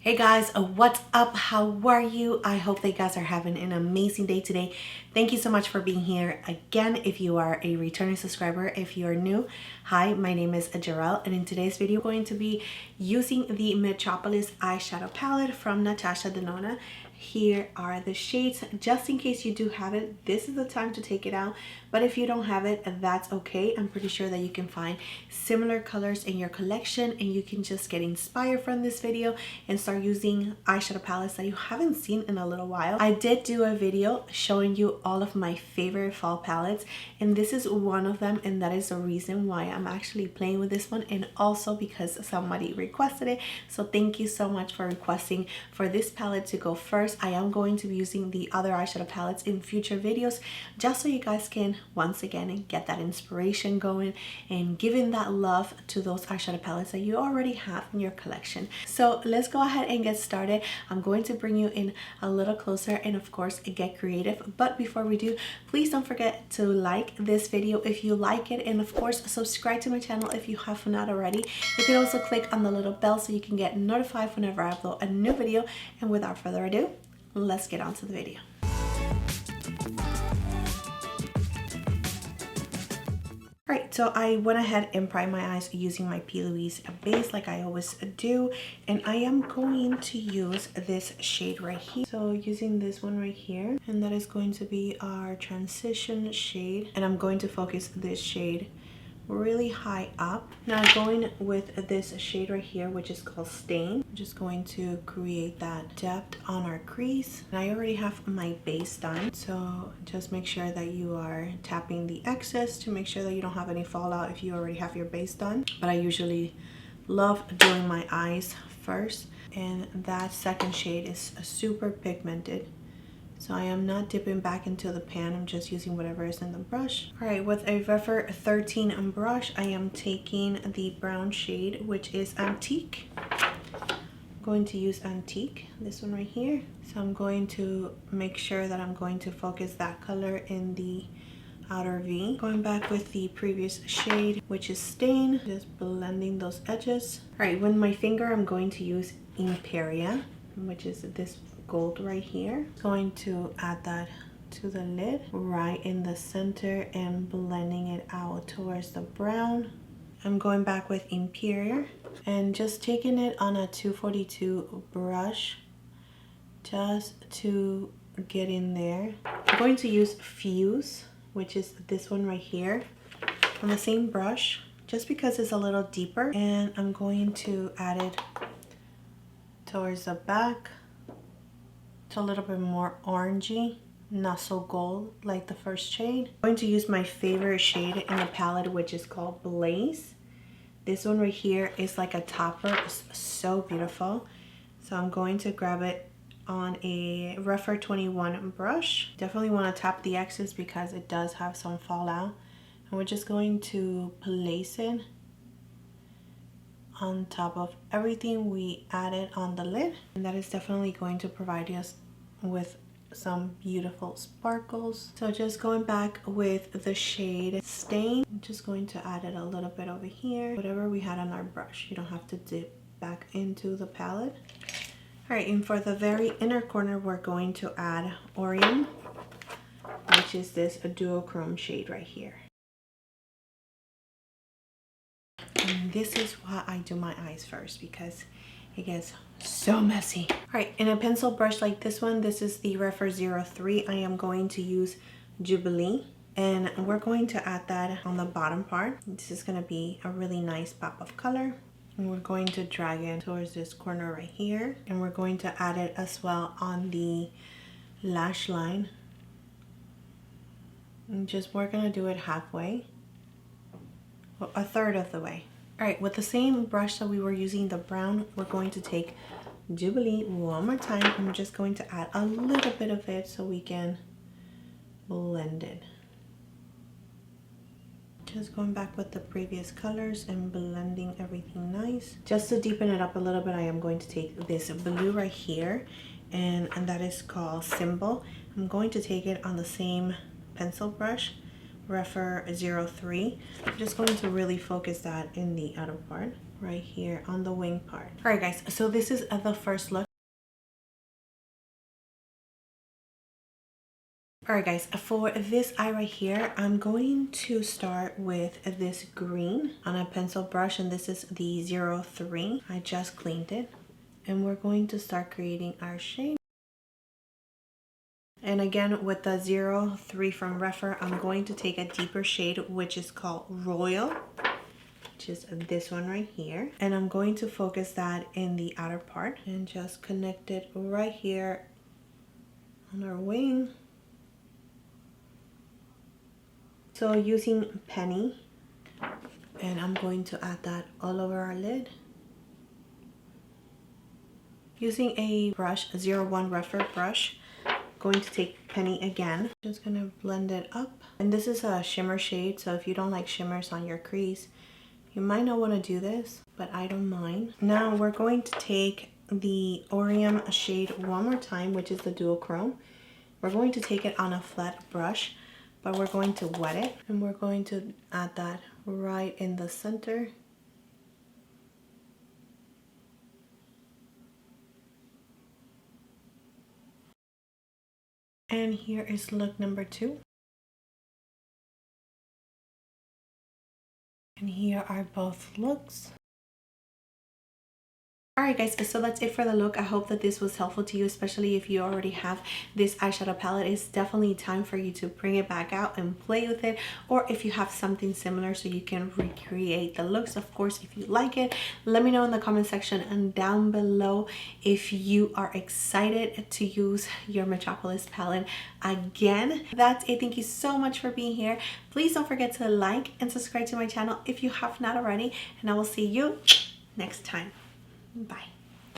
Hey guys, what's up? How are you? I hope that you guys are having an amazing day today. Thank you so much for being here again. If you are a returning subscriber, if you are new, hi, my name is GEREL, and in today's video I'm going to be using the Metropolis eyeshadow palette from Natasha Denona. Here are the shades. Just in case you do have it, this is the time to take it out, but if you don't have it, that's okay. I'm pretty sure that you can find similar colors in your collection and you can just get inspired from this video and start using eyeshadow palettes that you haven't seen in a little while. I did do a video showing you all of my favorite fall palettes, and this is one of them, and that is the reason why I'm actually playing with this one, and also because somebody requested it. So thank you so much for requesting for this palette to go first. I am going to be using the other eyeshadow palettes in future videos just so you guys can once again get that inspiration going and giving that love to those eyeshadow palettes that you already have in your collection. So let's go ahead and get started. I'm going to bring you in a little closer and of course get creative, but before we do, please don't forget to like this video if you like it, and of course subscribe to my channel if you have not already. You can also click on the little bell so you can get notified whenever I upload a new video, and without further ado, let's get on to the video. Alright, so I went ahead and primed my eyes using my P. Louise base like I always do, and I am going to use this shade right here. So using this one right here, and that is going to be our transition shade, and I'm going to focus this shade really high up. Now I'm going with this shade right here, which is called Stain. I'm just going to create that depth on our crease. And I already have my base done, so just make sure that you are tapping the excess to make sure that you don't have any fallout if you already have your base done. But I usually love doing my eyes first, and that second shade is super pigmented. So I am not dipping back into the pan, I'm just using whatever is in the brush. Alright, with a Refer 13 brush, I am taking the brown shade, which is Antique. I'm going to use Antique, this one right here. So I'm going to make sure that I'm going to focus that color in the outer V. Going back with the previous shade, which is Stain, just blending those edges. Alright, with my finger, I'm going to use Imperia, which is this gold right here. Going to add that to the lid right in the center and blending it out towards the brown. I'm going back with Imperial and just taking it on a 242 brush just to get in there. I'm going to use Fuse, which is this one right here, on the same brush just because it's a little deeper, and I'm going to add it towards the back. A little bit more orangey, not so gold like the first shade. I'm going to use my favorite shade in the palette, which is called Blaze. This one right here is like a topper. It's so beautiful. So I'm going to grab it on a Refer 21 brush. Definitely want to tap the excess because it does have some fallout. And we're just going to place it on top of everything we added on the lid, and that is definitely going to provide us with some beautiful sparkles. So just going back with the shade Stain, I'm just going to add it a little bit over here, whatever we had on our brush. You don't have to dip back into the palette. All right, and for the very inner corner, we're going to add Orion, which is this duochrome shade right here. And this is why I do my eyes first, because it gets so messy. All right, in a pencil brush like this one, this is the Refer 03, I am going to use Jubilee, and we're going to add that on the bottom part. This is going to be a really nice pop of color, and we're going to drag it towards this corner right here, and we're going to add it as well on the lash line. And we're going to do it halfway, well, a third of the way. All right, with the same brush that we were using, the brown, we're going to take Jubilee one more time. I'm just going to add a little bit of it so we can blend it. Just going back with the previous colors and blending everything nice. Just to deepen it up a little bit, I am going to take this blue right here, and that is called Symbol. I'm going to take it on the same pencil brush, Refer 03. I'm just going to really focus that in the outer part. right here on the wing part. All right guys, so this is the first look. Alright guys, for this eye right here, I'm going to start with this green on a pencil brush, and this is the 03. I just cleaned it. And we're going to start creating our shade. And again, with the 03 from Refer, I'm going to take a deeper shade, which is called Royal, which is this one right here. And I'm going to focus that in the outer part and just connect it right here on our wing. So using Penny, and I'm going to add that all over our lid. Using a brush, a 01 Refer brush, going to take Penny again. Just gonna blend it up. And this is a shimmer shade, so if you don't like shimmers on your crease, you might not want to do this, but I don't mind. Now we're going to take the Orium shade one more time, which is the duochrome. We're going to take it on a flat brush, but we're going to wet it, and we're going to add that right in the center. And here is look number 2. And here are both looks. Alright guys, so that's it for the look. I hope that this was helpful to you, especially if you already have this eyeshadow palette. It's definitely time for you to bring it back out and play with it, or if you have something similar so you can recreate the looks. Of course, if you like it, let me know in the comment section and down below if you are excited to use your Metropolis palette again. That's it. Thank you so much for being here. Please don't forget to like and subscribe to my channel if you have not already, and I will see you next time. Bye.